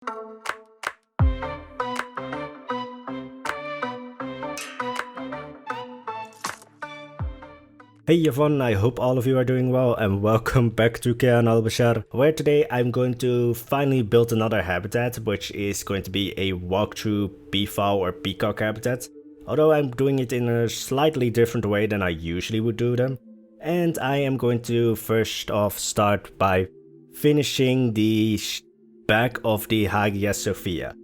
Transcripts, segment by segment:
Hey everyone, I hope all of you are doing well and welcome back to Kayan Al-Bashar, where today I'm going to finally build another habitat, which is going to be a walkthrough peafowl or peacock habitat, although I'm doing it in a slightly different way than I usually would do them. And I am going to first off start by finishing the back of the Hagia Sophia.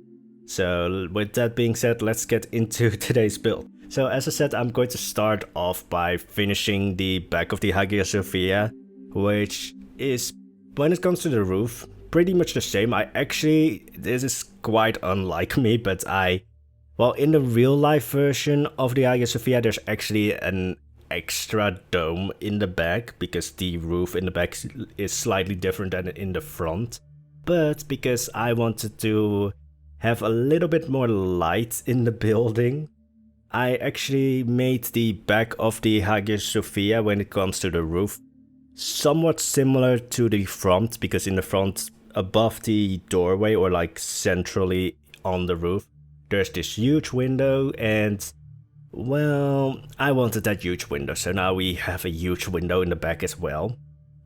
So with that being said, let's get into today's build. So as I said, I'm going to start off by finishing the back of the Hagia Sophia, which is, when it comes to the roof, pretty much the same. This is quite unlike me, but well, in the real life version of the Hagia Sophia, there's actually an extra dome in the back, because the roof in the back is slightly different than in the front. But because I wanted to have a little bit more light in the building, I actually made the back of the Hagia Sophia, when it comes to the roof, somewhat similar to the front, because in the front, above the doorway or like centrally on the roof, there's this huge window, and well, I wanted that huge window, so now we have a huge window in the back as well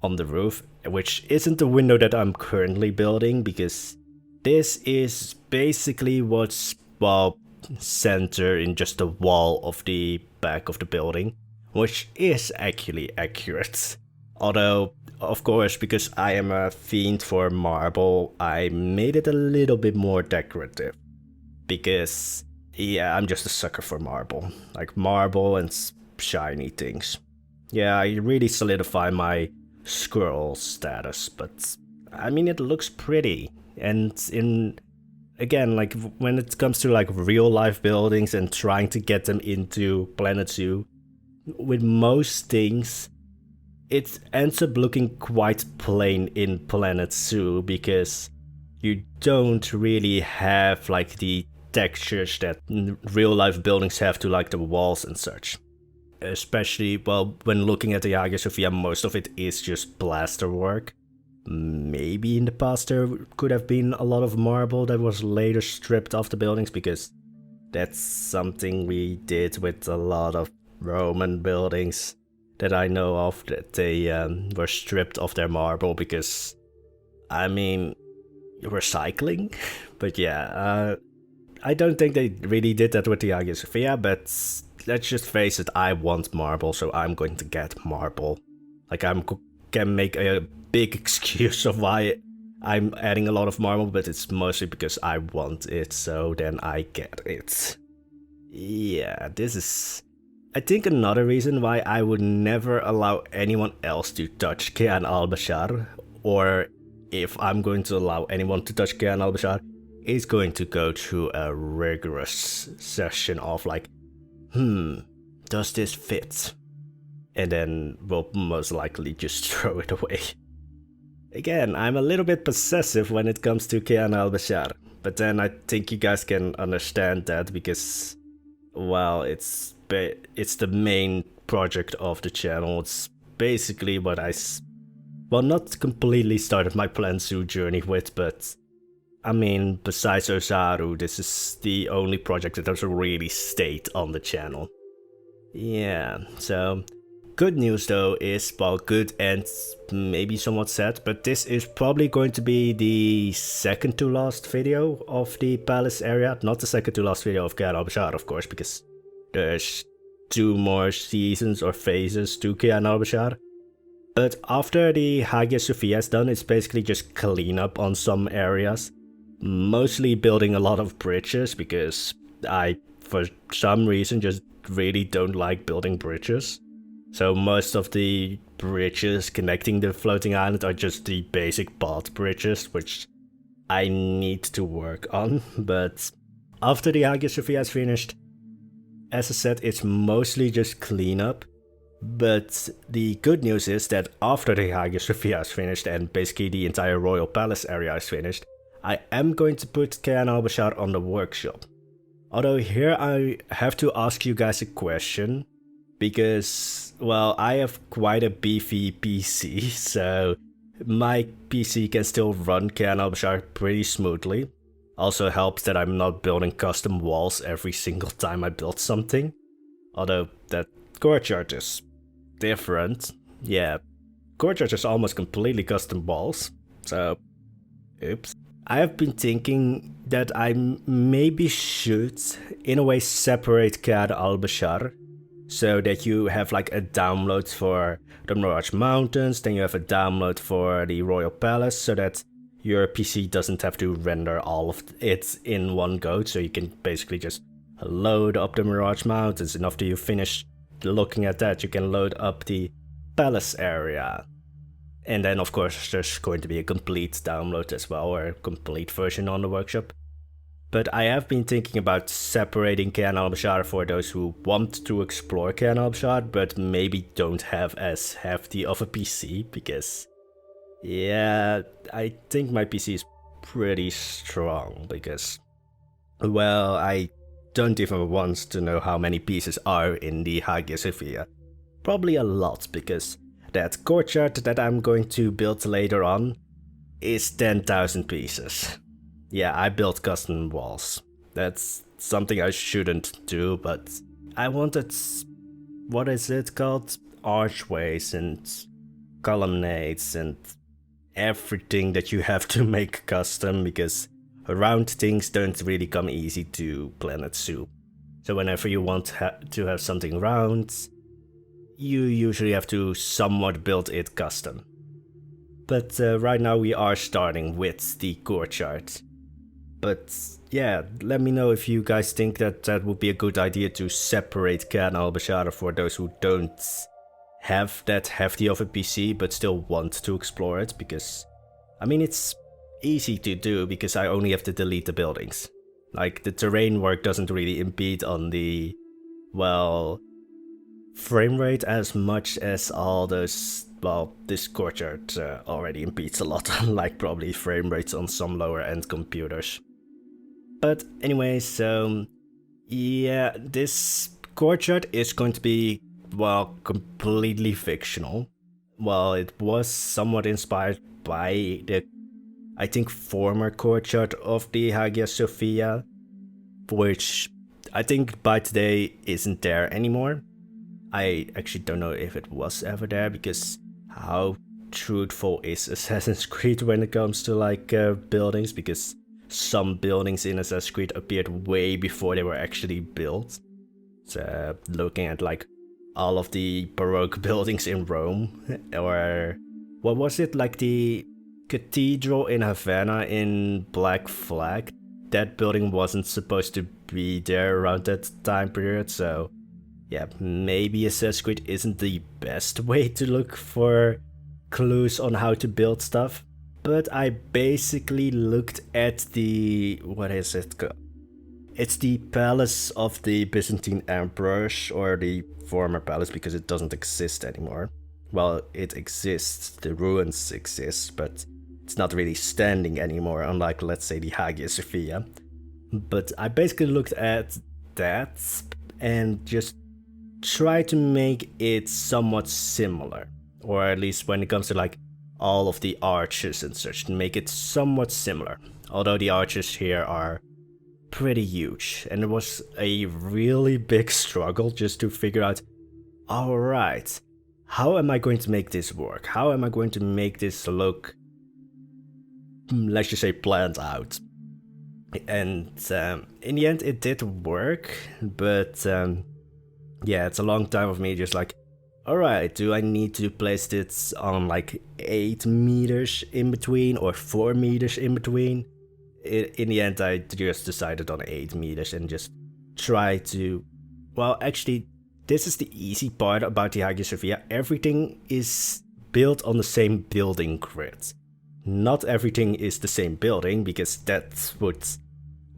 on the roof, which isn't the window that I'm currently building, because this is basically what's, well, center in just the wall of the back of the building, which is actually accurate. Although, of course, because I am a fiend for marble, I made it a little bit more decorative. Because, yeah, I'm just a sucker for marble. Like marble and shiny things. Yeah, I really solidify my squirrel status, but I mean, it looks pretty. And again, like when it comes to like real life buildings and trying to get them into Planet Zoo, with most things, it ends up looking quite plain in Planet Zoo, because you don't really have like the textures that real life buildings have to, like the walls and such. Especially, well, when looking at the Hagia Sophia, most of it is just plaster work. Maybe in the past there could have been a lot of marble that was later stripped off the buildings, because that's something we did with a lot of Roman buildings that I know of, that they were stripped of their marble because, I mean, recycling. But yeah, I don't think they really did that with the Hagia Sophia, but let's just face it, I want marble, so I'm going to get marble. Like, can make a big excuse of why I'm adding a lot of marble, but it's mostly because I want it, so then I get it. Yeah, this is, I think, another reason why I would never allow anyone else to touch Kayan Al-Bashar, or if I'm going to allow anyone to touch Kayan Al-Bashar, is going to go through a rigorous session of like, does this fit? And then we'll most likely just throw it away. Again, I'm a little bit possessive when it comes to Kayan Al-Bashar, but then I think you guys can understand that, because, well, it's the main project of the channel. It's basically what well, not completely started my Planet Zoo journey with, but I mean, besides Ozaru, this is the only project that has really stayed on the channel. Yeah, so good news though is, well, good and maybe somewhat sad, but this is probably going to be the second to last video of the palace area. Not the second to last video of Kayan Al-Bashar, of course, because there's 2 more seasons or phases to Kayan Al-Bashar. But after the Hagia Sophia is done, it's basically just clean up on some areas. Mostly building a lot of bridges, because I, for some reason, just really don't like building bridges. So most of the bridges connecting the floating island are just the basic boat bridges, which I need to work on. But after the Hagia Sophia is finished, as I said, it's mostly just cleanup. But the good news is that after the Hagia Sophia is finished and basically the entire royal palace area is finished, I am going to put Kayan Al-Bashar on the workshop. Although here I have to ask you guys a question, because, well, I have quite a beefy PC, so my PC can still run Kayan Al-Bashar pretty smoothly. Also helps that I'm not building custom walls every single time I build something. Although that Courtyard is different. Yeah, Courtyard is almost completely custom walls. So, oops. I have been thinking that I maybe should, in a way, separate Kayan Al-Bashar. So that you have like a download for the Mirage Mountains, then you have a download for the Royal Palace, so that your PC doesn't have to render all of it in one go, so you can basically just load up the Mirage Mountains, and after you finish looking at that, you can load up the Palace area. And then of course there's going to be a complete download as well, or a complete version on the workshop. But I have been thinking about separating Kayan Al-Bashar for those who want to explore Kayan Al-Bashar, but maybe don't have as hefty of a PC, because yeah, I think my PC is pretty strong, because, well, I don't even want to know how many pieces are in the Hagia Sophia. Probably a lot, because that courtyard that I'm going to build later on is 10,000 pieces. Yeah, I built custom walls. That's something I shouldn't do, but I wanted, what is it called? Archways and colonnades and everything that you have to make custom, because round things don't really come easy to Planet Zoo. So whenever you want to have something round, you usually have to somewhat build it custom. But right now we are starting with the courtyard. But yeah, let me know if you guys think that that would be a good idea to separate Kayan Al-Bashar for those who don't have that hefty of a PC but still want to explore it, because I mean it's easy to do because I only have to delete the buildings. Like the terrain work doesn't really impede on the, well, frame rate as much as all those, well, this courtyard already impedes a lot, unlike probably frame rates on some lower end computers. But anyway, so yeah, this courtyard is going to be, well, completely fictional. Well, it was somewhat inspired by the, I think, former courtyard of the Hagia Sophia, which I think by today isn't there anymore. I actually don't know if it was ever there, because how truthful is Assassin's Creed when it comes to like buildings, because some buildings in Assassin's Creed appeared way before they were actually built. So looking at like all of the Baroque buildings in Rome, or what was it, like the cathedral in Havana in Black Flag, that building wasn't supposed to be there around that time period, so yeah, maybe Assassin's Creed isn't the best way to look for clues on how to build stuff. But I basically looked at the, what is it called? It's the palace of the Byzantine emperors, or the former palace, because it doesn't exist anymore. Well, it exists, the ruins exist, but it's not really standing anymore, unlike, let's say, the Hagia Sophia. But I basically looked at that and just tried to make it somewhat similar, or at least when it comes to like all of the arches and such, to make it somewhat similar. Although the arches here are pretty huge, and it was a really big struggle just to figure out, alright, how am I going to make this work? How am I going to make this look, let's just say, planned out? And in the end it did work, but yeah, it's a long time of me just like, alright, do I need to place this on like 8 meters in between or 4 meters in between? In the end, I just decided on 8 meters and just try to, well, actually, this is the easy part about the Hagia Sophia. Everything is built on the same building grid. Not everything is the same building, because that would,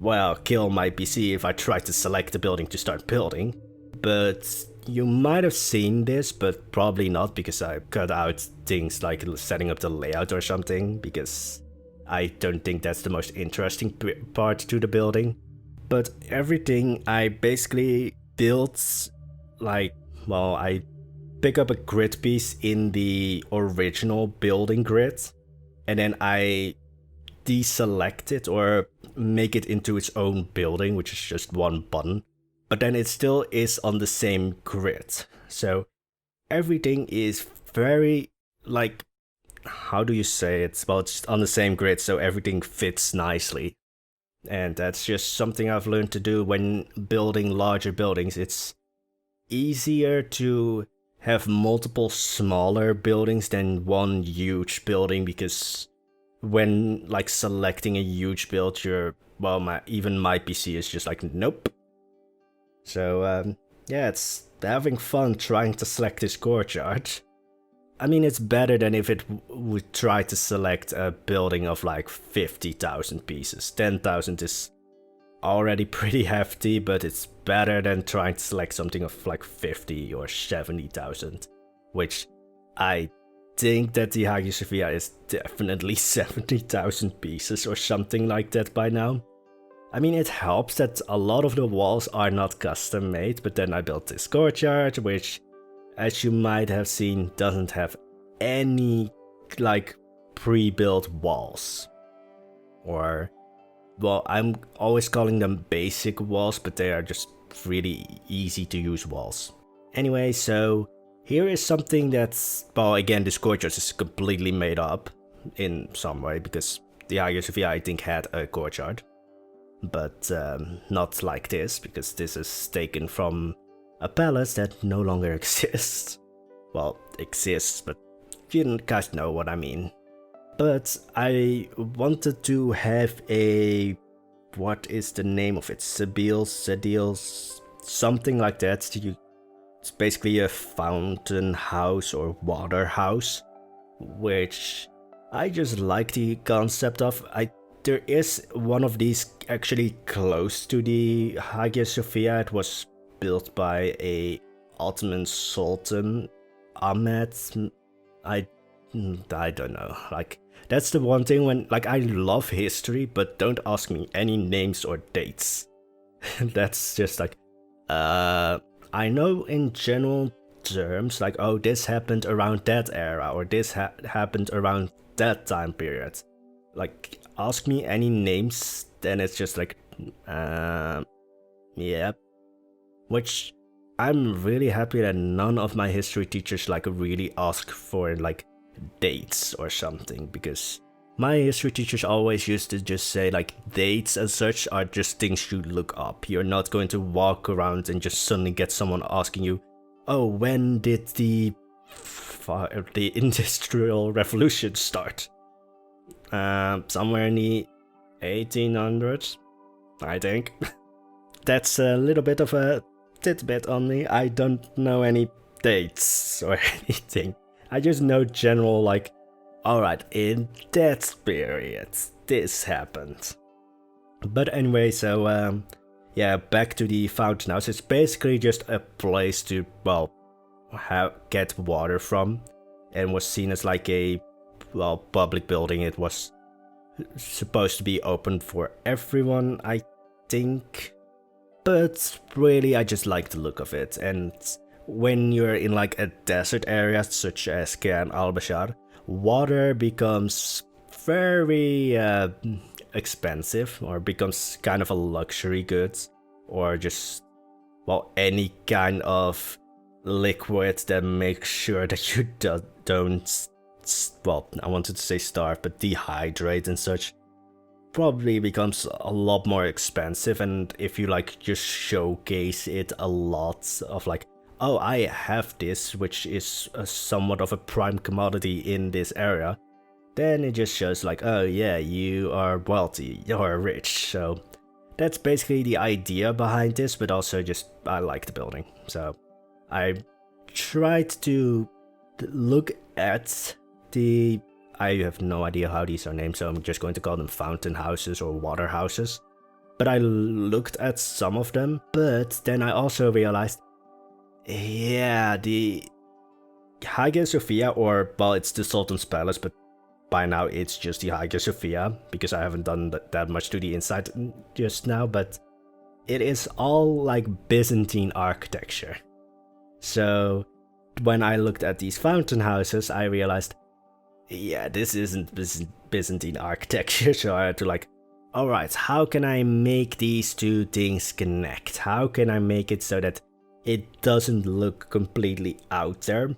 well, kill my PC if I tried to select the building to start building. But you might have seen this, but probably not, because I cut out things like setting up the layout or something, because I don't think that's the most interesting part to the building. But everything I basically built, like, well, I pick up a grid piece in the original building grid, and then I deselect it, or make it into its own building, which is just one button, but then it still is on the same grid. So everything is very, like, how do you say it? Well, it's on the same grid, so everything fits nicely. And that's just something I've learned to do when building larger buildings. It's easier to have multiple smaller buildings than one huge building, because when like selecting a huge build, even my PC is just like, nope. So yeah, it's having fun trying to select this courtyard. I mean, it's better than if it would try to select a building of like 50,000 pieces. 10,000 is already pretty hefty, but it's better than trying to select something of like 50 or 70,000, which I think that the Hagia Sophia is definitely 70,000 pieces or something like that by now. I mean, it helps that a lot of the walls are not custom made, but then I built this courtyard, which, as you might have seen, doesn't have any like pre-built walls. Or, well, I'm always calling them basic walls, but they are just really easy to use walls. Anyway, so here is something that's, well, again, this courtyard is completely made up in some way, because the Hagia Sophia, I think, had a courtyard, but not like this, because this is taken from a palace that no longer exists. Well, exists, but you guys know what I mean. But I wanted to have a, what is the name of it? Sebil, something like that. It's basically a fountain house or water house, which I just like the concept of. There is one of these actually close to the Hagia Sophia. It was built by a Ottoman Sultan, Ahmed. I don't know. Like, that's the one thing when, like, I love history, but don't ask me any names or dates. That's just like, I know in general terms, like, oh, this happened around that era, or this happened around that time period. Like, ask me any names, then it's just like, yeah. Which, I'm really happy that none of my history teachers, like, really ask for, like, dates or something, because my history teachers always used to just say, like, dates and such are just things you look up. You're not going to walk around and just suddenly get someone asking you, oh, when did the Industrial Revolution start? Somewhere in the 1800s, I think. That's a little bit of a tidbit on me. I don't know any dates or anything. I just know general, like, alright, in that period, this happened. But anyway, so, yeah, back to the fountain house. It's basically just a place to, well, get water from, and was seen as like a, well, public building. It was supposed to be open for everyone, I think. But really, I just like the look of it, and when you're in like a desert area such as Kayan Al-Bashar, water becomes very expensive, or becomes kind of a luxury good, or just, well, any kind of liquid that makes sure that you don't, well, I wanted to say starve, but dehydrate and such, probably becomes a lot more expensive. And if you like just showcase it a lot of like, oh, I have this, which is somewhat of a prime commodity in this area, then it just shows like, oh yeah, you are wealthy, you're rich. So that's basically the idea behind this, but also just I like the building. So I tried to look at the, I have no idea how these are named, so I'm just going to call them fountain houses or water houses. But I looked at some of them, but then I also realized, yeah, the Hagia Sophia, or, well, it's the Sultan's Palace, but by now it's just the Hagia Sophia, because I haven't done that much to the inside just now, but it is all like Byzantine architecture. So when I looked at these fountain houses, I realized, yeah, this isn't Byzantine architecture, so I had to like alright, how can I make these two things connect? How can I make it so that it doesn't look completely out there?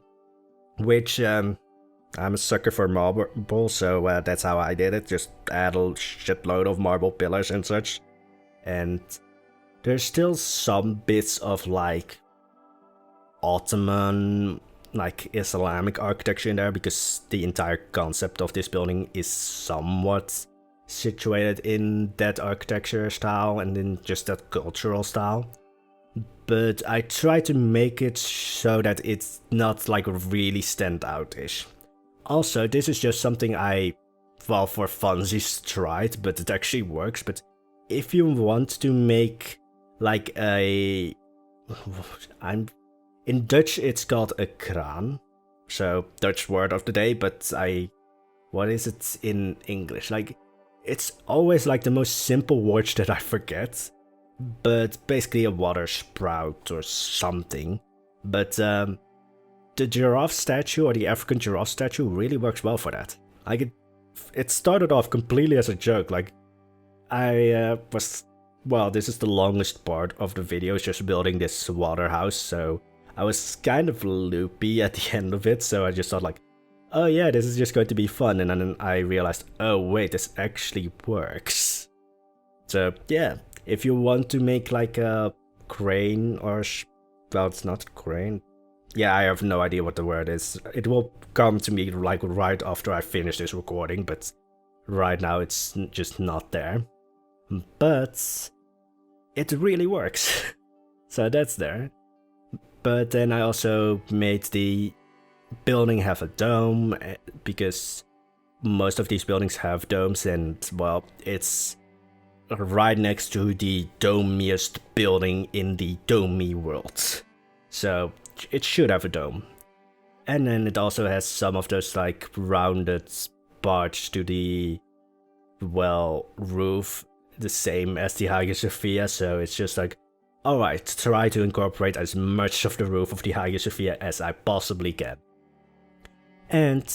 Which, I'm a sucker for marble, so that's how I did it. Just add a shitload of marble pillars and such. And there's still some bits of like Ottoman, like Islamic architecture in there, because the entire concept of this building is somewhat situated in that architecture style and in just that cultural style. But I try to make it so that it's not like really standout-ish. Also, this is just something I, well, for funsies tried, but it actually works. But if you want to make like in Dutch it's called a kraan, so Dutch word of the day, but what is it in English? Like, it's always like the most simple words that I forget, but basically a water sprout or something. But the giraffe statue, or the African giraffe statue, really works well for that. Like, it started off completely as a joke. Like, well, this is the longest part of the video, is just building this water house, so I was kind of loopy at the end of it, so I just thought like, oh yeah, this is just going to be fun, and then I realized, oh wait, this actually works. So yeah, if you want to make like a crane or well, it's not crane. Yeah, I have no idea what the word is. It will come to me like right after I finish this recording, but right now it's just not there. But it really works. So that's there. But then I also made the building have a dome, because most of these buildings have domes, and well, it's right next to the domiest building in the domey world, so it should have a dome. And then it also has some of those like rounded parts to the, well, roof, the same as the Hagia Sophia, so it's just like, alright, try to incorporate as much of the roof of the Hagia Sophia as I possibly can. And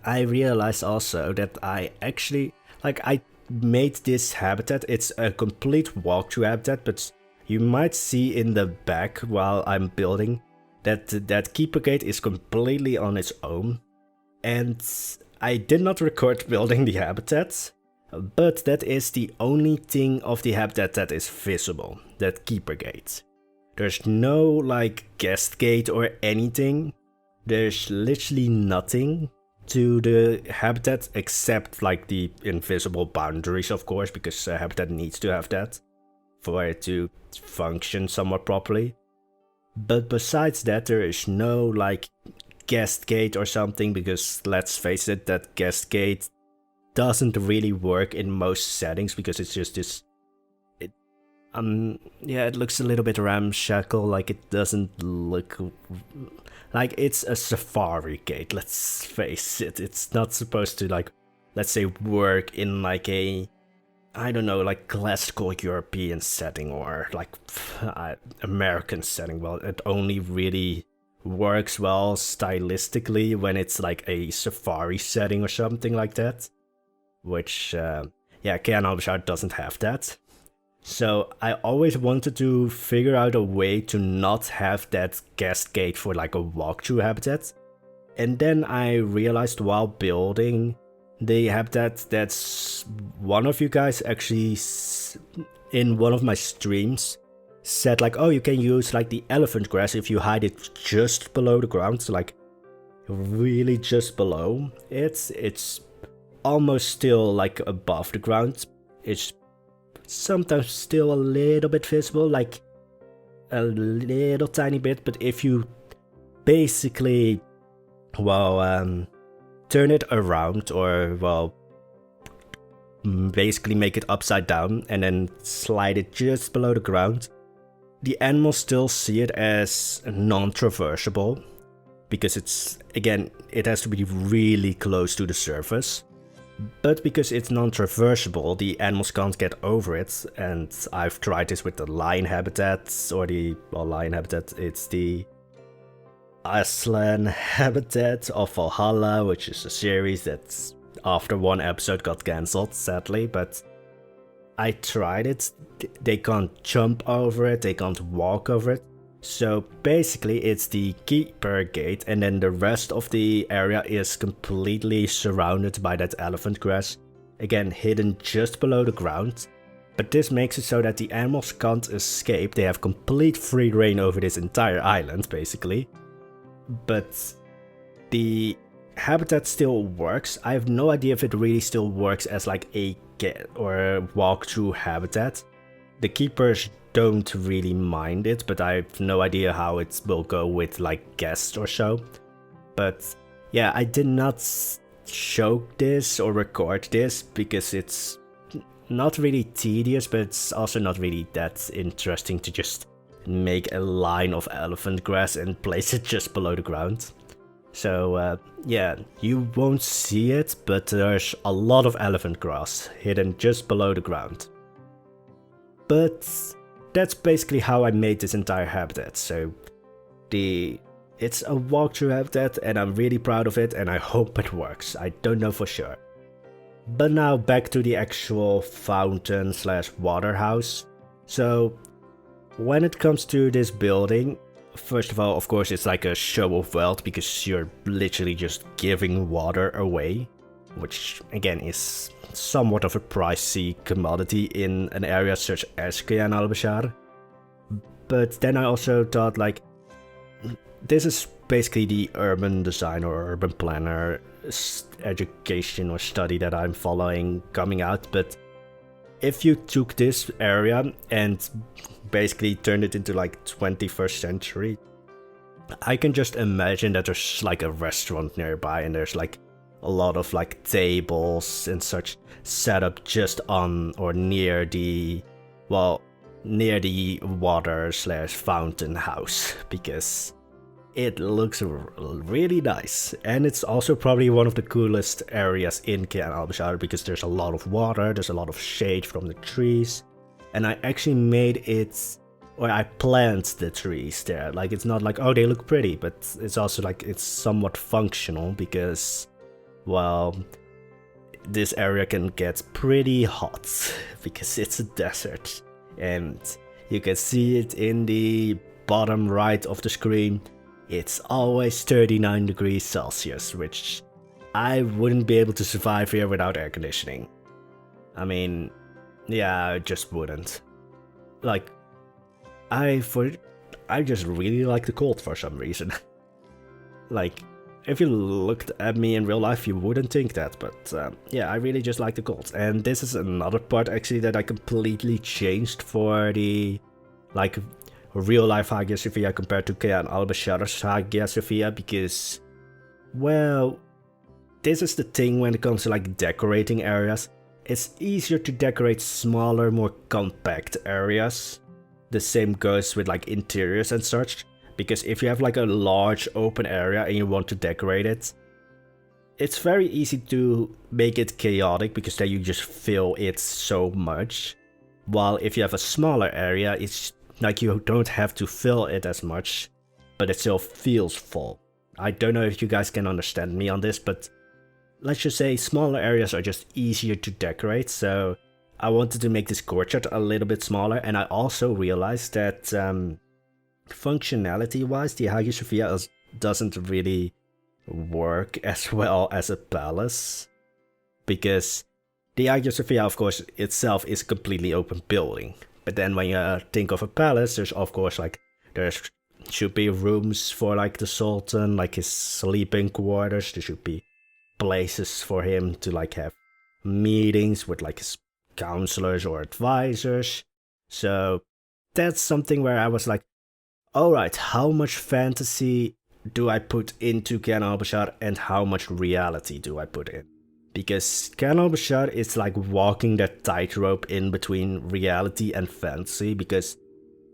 I realized also that I actually, like, I made this habitat. It's a complete walkthrough habitat, but you might see in the back while I'm building that keeper gate is completely on its own. And I did not record building the habitat, but that is the only thing of the habitat that is visible, that keeper gate. There's no like guest gate or anything. There's literally nothing to the habitat except like the invisible boundaries, of course, because a habitat needs to have that for it to function somewhat properly. But besides that, there is no like guest gate or something, because let's face it, that guest gate doesn't really work in most settings, because it's just this, yeah, it looks a little bit ramshackle, like it doesn't look like it's a safari gate, let's face it. It's not supposed to, like, let's say, work in like a, I don't know, like classical European setting or like American setting. Well, it only really works well stylistically when it's like a safari setting or something like that, which yeah, Kayan Al-Bashar doesn't have that. So I always wanted to figure out a way to not have that guest gate for like a walkthrough habitat. And then I realized while building the habitat that one of you guys actually in one of my streams said like, oh, you can use like the elephant grass if you hide it just below the ground, so like really just below. It's almost still like above the ground. It's sometimes still a little bit visible, like a little tiny bit, but if you basically, well, turn it around, or well, basically make it upside down and then slide it just below the ground, the animals still see it as non-traversable, because it's, again, it has to be really close to the surface. But because it's non-traversable, the animals can't get over it, and I've tried this with the lion habitat, or the, well, lion habitat, it's the Aslan habitat of Valhalla, which is a series that's after one episode got cancelled, sadly, but I tried it, they can't jump over it, they can't walk over it. So basically it's the keeper gate, and then the rest of the area is completely surrounded by that elephant grass, again hidden just below the ground. But this makes it so that the animals can't escape, they have complete free reign over this entire island basically. But the habitat still works. I have no idea if it really still works as like a get or a walkthrough habitat. The keepers don't really mind it, but I have no idea how it will go with like guests or so. But yeah, I did not show this or record this because it's not really tedious, but it's also not really that interesting to just make a line of elephant grass and place it just below the ground. So yeah, you won't see it, but there's a lot of elephant grass hidden just below the ground. But that's basically how I made this entire habitat. So it's a walkthrough habitat and I'm really proud of it and I hope it works. I don't know for sure. But now back to the actual fountain slash water house. So when it comes to this building, first of all, of course, it's like a show of wealth because you're literally just giving water away, which again is somewhat of a pricey commodity in an area such as Kayan Al-Bashar. But then I also thought like, this is basically the urban design or urban planner education or study that I'm following coming out, but if you took this area and basically turned it into like 21st century, I can just imagine that there's like a restaurant nearby and there's like a lot of like tables and such set up just on or near the, well, near the water slash fountain house, because it looks really nice. And it's also probably one of the coolest areas in Kayan Al-Bashar because there's a lot of water, there's a lot of shade from the trees, and I actually made it, or I plant the trees there. Like, it's not like, oh, they look pretty, but it's also like it's somewhat functional because, well, this area can get pretty hot because it's a desert. And you can see it in the bottom right of the screen. It's always 39 degrees Celsius, which I wouldn't be able to survive here without air conditioning. I mean, yeah, I just wouldn't. Like, I just really like the cold for some reason. Like, if you looked at me in real life, you wouldn't think that, but yeah, I really just like the cold. And this is another part actually that I completely changed for the, like, real life Hagia Sophia compared to Kayan Al-Bashar's Hagia Sophia, because, well, this is the thing when it comes to like decorating areas. It's easier to decorate smaller, more compact areas. The same goes with like interiors and such, because if you have like a large open area and you want to decorate it, it's very easy to make it chaotic because then you just fill it so much. While if you have a smaller area, it's like you don't have to fill it as much, but it still feels full. I don't know if you guys can understand me on this, but let's just say smaller areas are just easier to decorate, so I wanted to make this courtyard a little bit smaller, and I also realized that functionality-wise, the Hagia Sophia doesn't really work as well as a palace, because the Hagia Sophia, of course, itself is a completely open building. But then when you think of a palace, there's of course like, there should be rooms for like the Sultan, like his sleeping quarters. There should be places for him to like have meetings with like his counselors or advisors. So that's something where I was like, alright, how much fantasy do I put into Kayan Al-Bashar and how much reality do I put in? Because Kayan Al-Bashar is like walking that tightrope in between reality and fantasy, because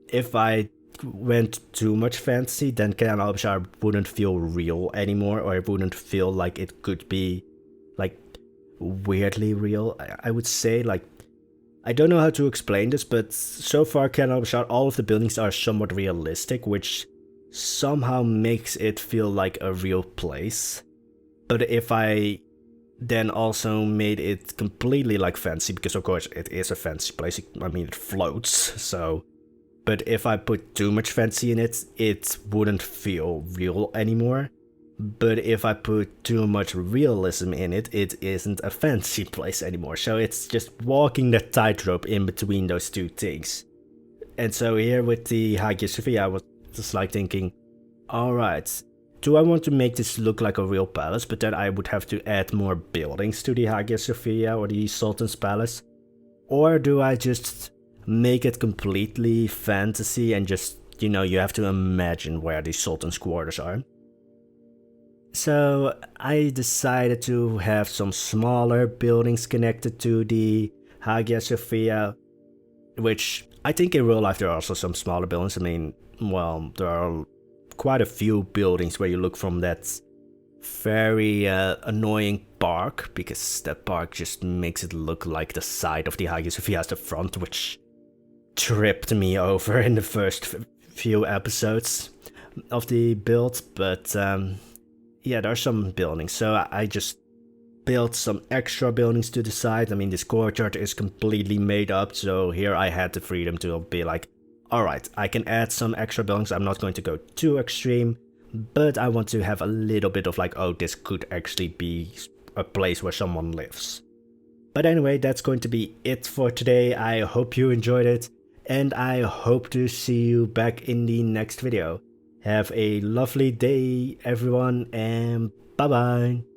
if I went too much fantasy, then Kayan Al-Bashar wouldn't feel real anymore, or it wouldn't feel like it could be like weirdly real. I would say, like, I don't know how to explain this, but so far Kayan Al-Bashar, all of the buildings are somewhat realistic, which somehow makes it feel like a real place. But if I then also made it completely like fancy, because of course it is a fancy place. I mean, it floats, so. But if I put too much fancy in it, it wouldn't feel real anymore. But if I put too much realism in it, it isn't a fancy place anymore. So it's just walking that tightrope in between those two things. And so here with the Hagia Sophia, I was just like thinking, alright, do I want to make this look like a real palace, but then I would have to add more buildings to the Hagia Sophia or the Sultan's Palace? Or do I just make it completely fantasy and just, you know, you have to imagine where the Sultan's quarters are? So I decided to have some smaller buildings connected to the Hagia Sophia, which I think in real life there are also some smaller buildings. I mean, well, there are quite a few buildings where you look from that very annoying park, because that park just makes it look like the side of the Hagia Sophia as the front, which tripped me over in the first few episodes of the build. But yeah, there are some buildings, so I just built some extra buildings to the side. I mean, this courtyard is completely made up, so here I had the freedom to be like, alright, I can add some extra buildings. I'm not going to go too extreme, but I want to have a little bit of like, oh, this could actually be a place where someone lives. But anyway, that's going to be it for today. I hope you enjoyed it, and I hope to see you back in the next video. Have a lovely day, everyone, and bye bye.